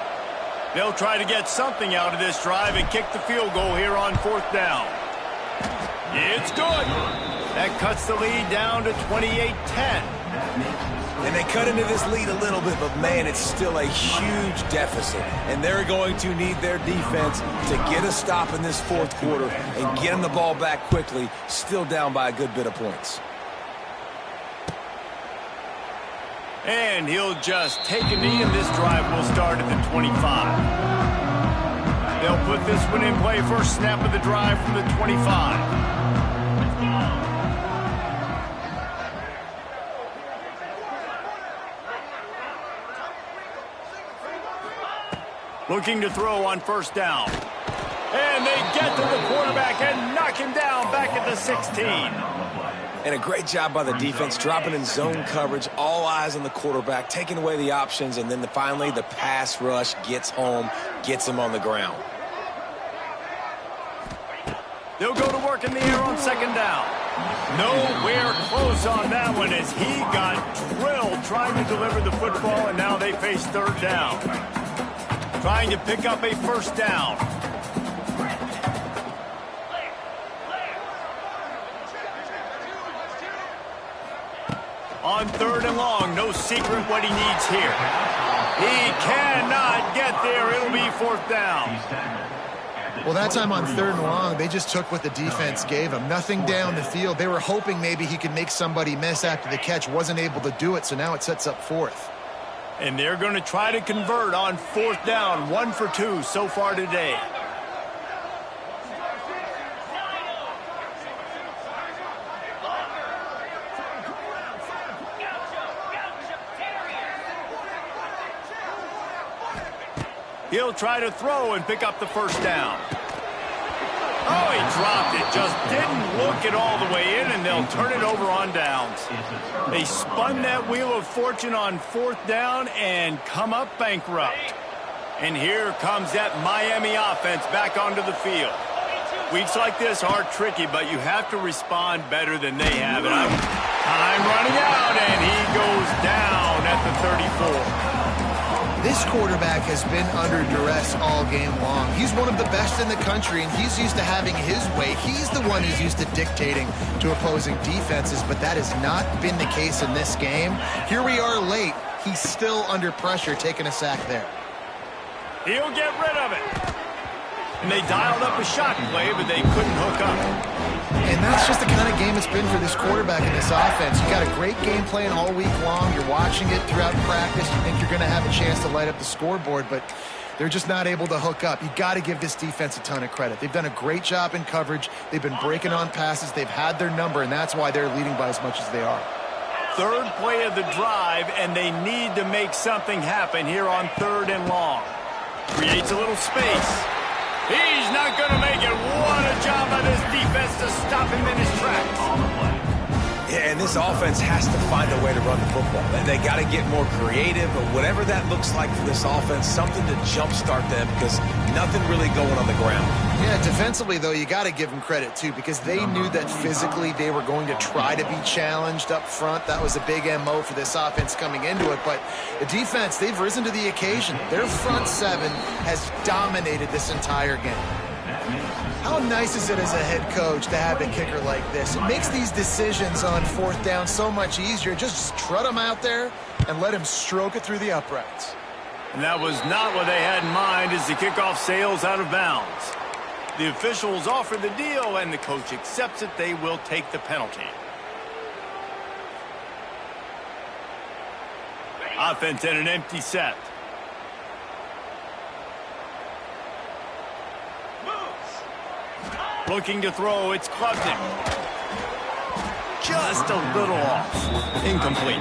They'll try to get something out of this drive and kick the field goal here on fourth down. It's good. That cuts the lead down to 28-10. And they cut into this lead a little bit, but, man, it's still a huge deficit. And they're going to need their defense to get a stop in this fourth quarter and get them the ball back quickly, still down by a good bit of points. And he'll just take a knee, and this drive will start at the 25. They'll put this one in play. First snap of the drive from the 25. Looking to throw on first down. And they get to the quarterback and knock him down back at the 16. And a great job by the defense, dropping in zone coverage, all eyes on the quarterback, taking away the options, and then finally the pass rush gets home, gets him on the ground. They'll go to work in the air on second down. Nowhere close on that one as he got drilled trying to deliver the football, and now they face third down. Trying to pick up a first down. On third and long, no secret what he needs here. He cannot get there. It'll be fourth down. Well, that time on third and long, they just took what the defense gave him. Nothing down the field. They were hoping maybe he could make somebody miss after the catch. Wasn't able to do it, so now it sets up fourth. And they're going to try to convert on fourth down. 1 for 2 so far today. He'll try to throw and pick up the first down. Oh, he dropped it. Just didn't look it all the way in, and they'll turn it over on downs. They spun that wheel of fortune on fourth down and come up bankrupt. And here comes that Miami offense back onto the field. Weeks like this are tricky, but you have to respond better than they have. And time running out, and he goes down at the 34. This quarterback has been under duress all game long. He's one of the best in the country, and he's used to having his way. He's the one who's used to dictating to opposing defenses, but that has not been the case in this game. Here we are late. He's still under pressure, taking a sack there. He'll get rid of it. And they dialed up a shot play, but they couldn't hook up. And that's just the kind of game it's been for this quarterback in this offense. You got a great game plan all week long. You're watching it throughout practice. You think you're going to have a chance to light up the scoreboard, but they're just not able to hook up. You got to give this defense a ton of credit. They've done a great job in coverage. They've been breaking on passes. They've had their number, and that's why they're leading by as much as they are. Third play of the drive, and they need to make something happen here on third and long. Creates a little space. He's not going to make it. What a job by this defense to stop him in his tracks. Yeah, and this offense has to find a way to run the football. They got to get more creative, but whatever that looks like for this offense, something to jumpstart them because nothing really going on the ground. Yeah, defensively, though, you got to give them credit, too, because they knew that physically they were going to try to be challenged up front. That was a big MO for this offense coming into it, but the defense, they've risen to the occasion. Their front seven has dominated this entire game. How nice is it as a head coach to have a kicker like this? It makes these decisions on fourth down so much easier. Just trot him out there and let him stroke it through the uprights. And that was not what they had in mind as the kickoff sails out of bounds. The officials offer the deal, and the coach accepts it. They will take the penalty. Offense in an empty set. Looking to throw, it's Clemson. Just a little off. Incomplete.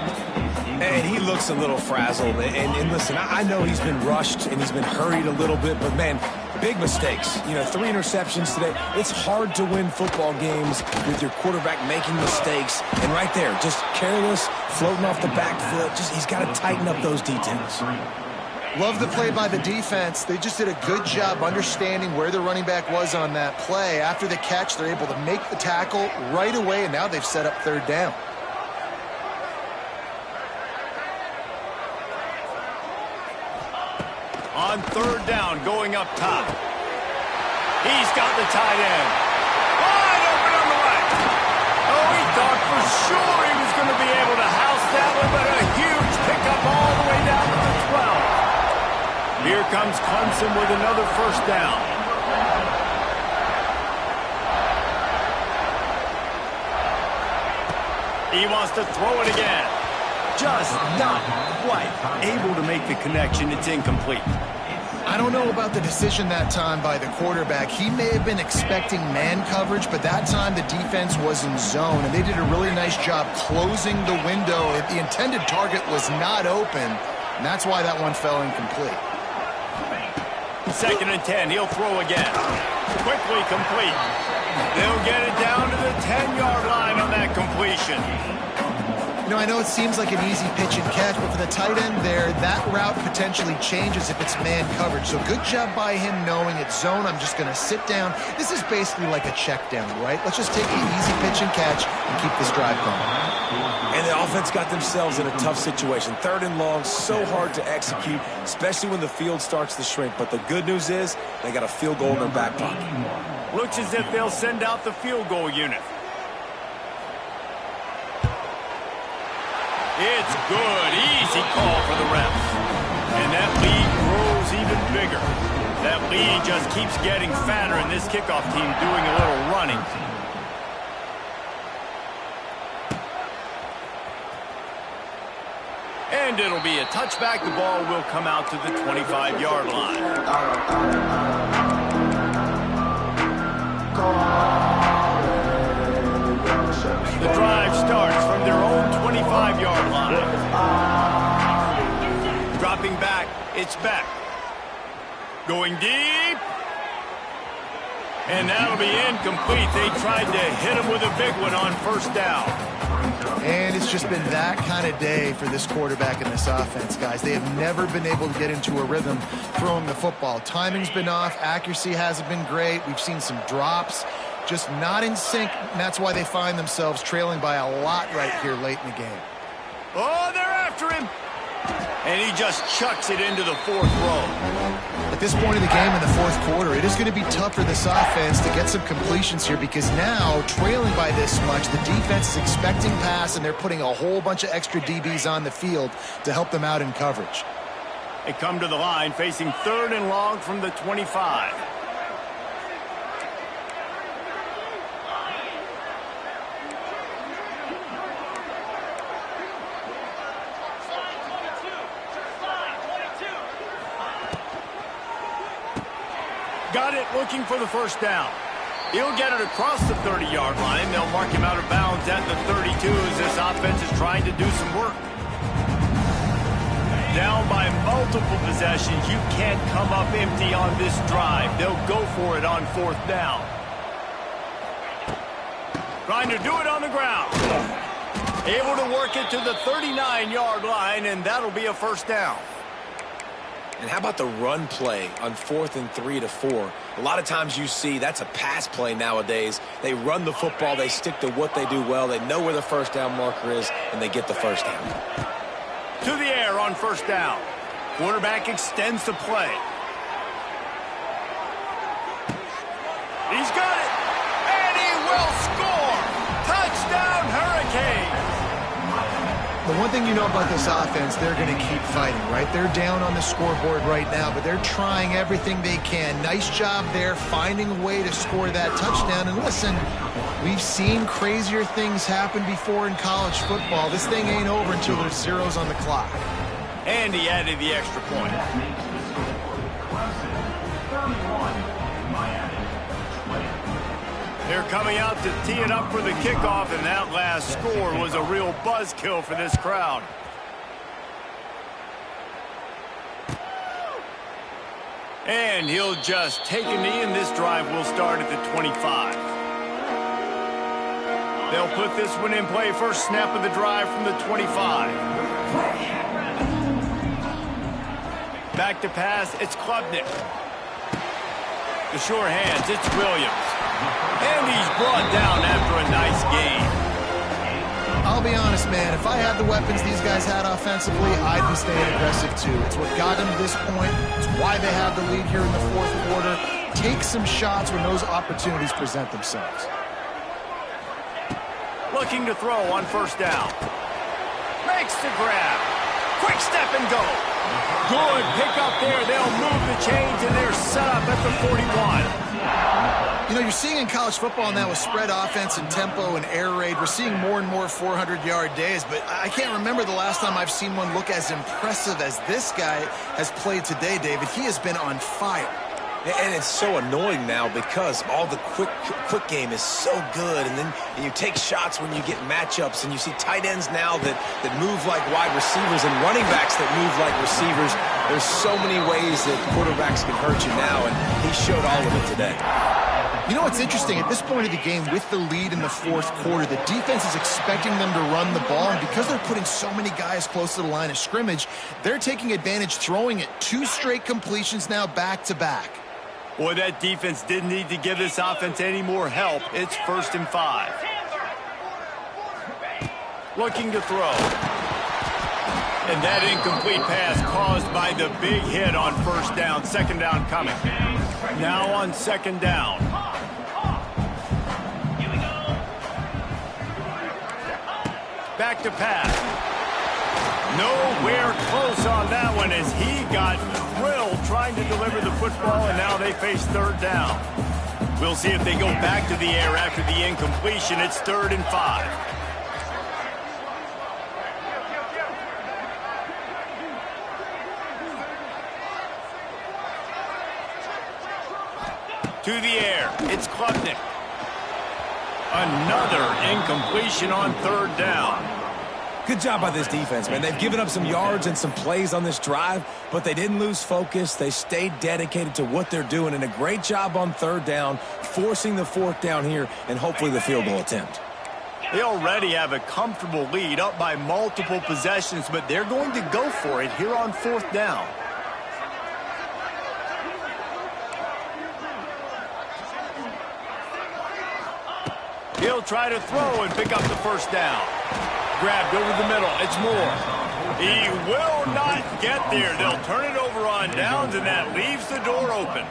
And he looks a little frazzled. And listen, I know he's been rushed and he's been hurried a little bit, but, man, big mistakes. 3 interceptions today. It's hard to win football games with your quarterback making mistakes. And right there, just careless, floating off the back foot. He's got to tighten up those details. Love the play by the defense. They just did a good job understanding where the running back was on that play. After the catch, they're able to make the tackle right away, and now they've set up third down. On third down, going up top. He's got the tight end. Wide open on the right. Oh, he thought for sure he was going going to be able to house that one, but a huge pickup all the way down to the 12. Here comes Clemson with another first down. He wants to throw it again. Just not quite able to make the connection. It's incomplete. I don't know about the decision that time by the quarterback. He may have been expecting man coverage, but that time the defense was in zone, and they did a really nice job closing the window. The intended target was not open, and that's why that one fell incomplete. 2nd and 10. He'll throw again. Quickly complete. They'll get it down to the 10-yard line on that completion. You know, I know it seems like an easy pitch and catch, but for the tight end there, that route potentially changes if it's man coverage. So good job by him knowing it's zone. I'm just going to sit down. This is basically like a check down, right? Let's just take the easy pitch and catch and keep this drive going. And the offense got themselves in a tough situation. 3rd and long, so hard to execute, especially when the field starts to shrink. But the good news is they got a field goal in their back pocket. Looks as if they'll send out the field goal unit. It's good. Easy call for the refs. And that lead grows even bigger. That lead just keeps getting fatter, and this kickoff team doing a little running. And it'll be a touchback. The ball will come out to the 25-yard line. The drive starts from their own 25-yard line. Dropping back, it's back. Going deep. And that'll be incomplete. They tried to hit him with a big one on first down. And it's just been that kind of day for this quarterback and this offense, guys. They have never been able to get into a rhythm throwing the football. Timing's been off. Accuracy hasn't been great. We've seen some drops. Just not in sync, and that's why they find themselves trailing by a lot right here late in the game. Oh, they're after him. And he just chucks it into the 4th row. At this point in the game in the 4th quarter, it is going to be tough for this offense to get some completions here because now, trailing by this much, the defense is expecting pass, and they're putting a whole bunch of extra DBs on the field to help them out in coverage. They come to the line facing 3rd and long from the 25. Got it, looking for the first down. He'll get it across the 30-yard line. They'll mark him out of bounds at the 32 as this offense is trying to do some work. Down by multiple possessions, you can't come up empty on this drive. They'll go for it on 4th down. Trying to do it on the ground. Able to work it to the 39-yard line, and that'll be a first down. And how about the run play on 4th and 3 to 4? A lot of times you see that's a pass play nowadays. They run the football. They stick to what they do well. They know where the first down marker is, and they get the first down. To the air on first down. Quarterback extends the play. He's got it. And he will score. Touchdown, Hurricanes. The one thing you know about this offense, they're going to keep fighting, right? They're down on the scoreboard right now, but they're trying everything they can. Nice job there, finding a way to score that touchdown. And listen, we've seen crazier things happen before in college football. This thing ain't over until there's zeros on the clock. And he added the extra point. They're coming out to tee it up for the kickoff, and that last score was a real buzzkill for this crowd. And he'll just take a knee, and this drive will start at the 25. They'll put this one in play. First snap of the drive from the 25. Back to pass, it's Klubnik. The sure hands, it's Williams. And he's brought down after a nice game. I'll be honest, man. If I had the weapons these guys had offensively, I'd be staying aggressive too. It's what got them to this point. It's why they have the lead here in the 4th quarter. Take some shots when those opportunities present themselves. Looking to throw on first down. Makes the grab. Quick step and go. Good pickup there. They'll move the chains, and they're set up at the 41. You know, you're seeing in college football now with spread offense and tempo and air raid, we're seeing more and more 400-yard days, but I can't remember the last time I've seen one look as impressive as this guy has played today, David. He has been on fire. And it's so annoying now because all the quick game is so good, and then you take shots when you get matchups, and you see tight ends now that move like wide receivers and running backs that move like receivers. There's so many ways that quarterbacks can hurt you now, and he showed all of it today. You know what's interesting? At this point of the game, with the lead in the fourth quarter, the defense is expecting them to run the ball, and because they're putting so many guys close to the line of scrimmage, they're taking advantage, throwing it 2 straight completions now back-to-back. Boy, that defense didn't need to give this offense any more help. It's 1st and 5. Looking to throw. And that incomplete pass caused by the big hit on first down. 2nd down coming. Now on 2nd down. Back to pass. Nowhere close on that one as he got drilled trying to deliver the football, and now they face 3rd down. We'll see if they go back to the air after the incompletion. It's 3rd and 5. To the air. It's Klubnik. Another incompletion on 3rd down. Good job by this defense, man. They've given up some yards and some plays on this drive, but they didn't lose focus. They stayed dedicated to what they're doing, and a great job on 3rd down, forcing the 4th down here, and hopefully the field goal attempt. They already have a comfortable lead up by multiple possessions, but they're going to go for it here on 4th down. He'll try to throw and pick up the 1st down. Grabbed over the middle. It's Moore. He will not get there. They'll turn it over on downs, and that leaves the door open.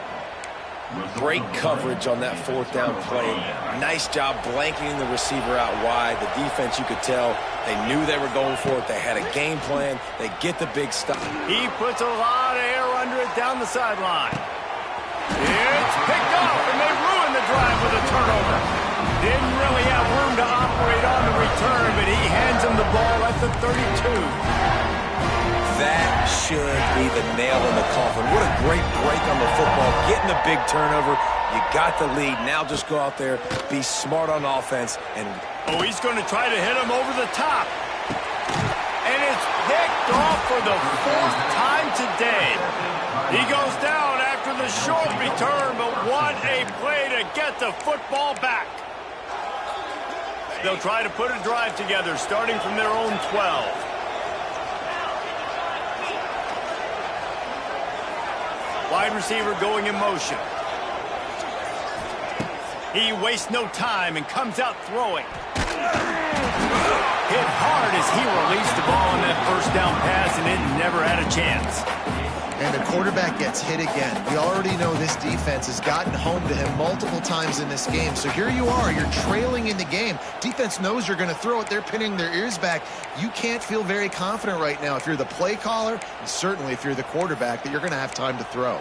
Great coverage on that 4th down play. Nice job blanketing the receiver out wide. The defense, you could tell, they knew they were going for it. They had a game plan. They get the big stop. He puts a lot of air under it down the sideline. It's picked off, and they ruin the drive with a turnover. Didn't really have room to operate on the return, but he hands him the ball at the 32. That should be the nail in the coffin. What a great break on the football. Getting the big turnover. You got the lead. Now just go out there, be smart on offense. And he's going to try to hit him over the top. And it's picked off for the 4th time today. He goes down after the short return, but what a play to get the football back. They'll try to put a drive together, starting from their own 12. Wide receiver going in motion. He wastes no time and comes out throwing. Hit hard as he released the ball on that 1st down pass, and it never had a chance. And the quarterback gets hit again. We already know this defense has gotten home to him multiple times in this game. So here you are. You're trailing in the game. Defense knows you're going to throw it. They're pinning their ears back. You can't feel very confident right now if you're the play caller, and certainly if you're the quarterback, that you're going to have time to throw.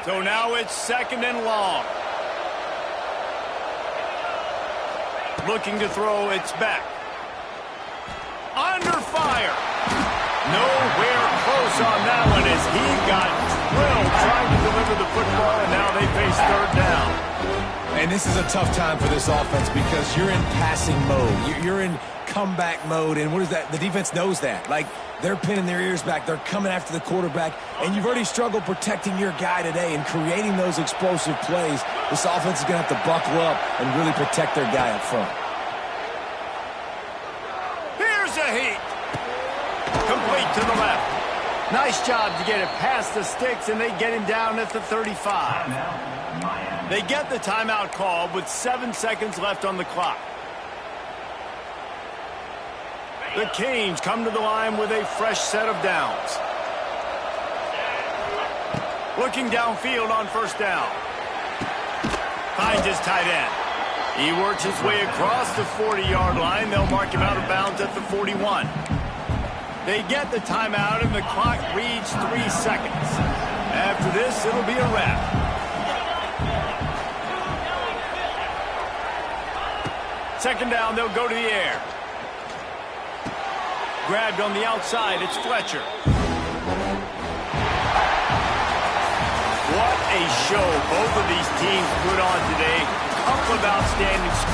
So now it's 2nd and long. Looking to throw, it's back. Under fire. Nowhere close on that one as he got drilled trying to deliver the football, and now they face 3rd down. And this is a tough time for this offense because you're in passing mode. You're in comeback mode, and what is that? The defense knows that. Like, they're pinning their ears back. They're coming after the quarterback, and you've already struggled protecting your guy today and creating those explosive plays. This offense is going to have to buckle up and really protect their guy up front. Here's a heat. Complete to the left. Nice job to get it past the sticks, and they get him down at the 35. They get the timeout called with 7 seconds left on the clock. The Canes come to the line with a fresh set of downs. Looking downfield on 1st down. 5 finds his tight end. He works his way across the 40-yard line. They'll mark him out of bounds at the 41. They get the timeout, and the clock reads 3 seconds. After this, it'll be a wrap. Second down, they'll go to the air. Grabbed on the outside, it's Fletcher. What a show both of these teams put on today. A couple of outstanding squads.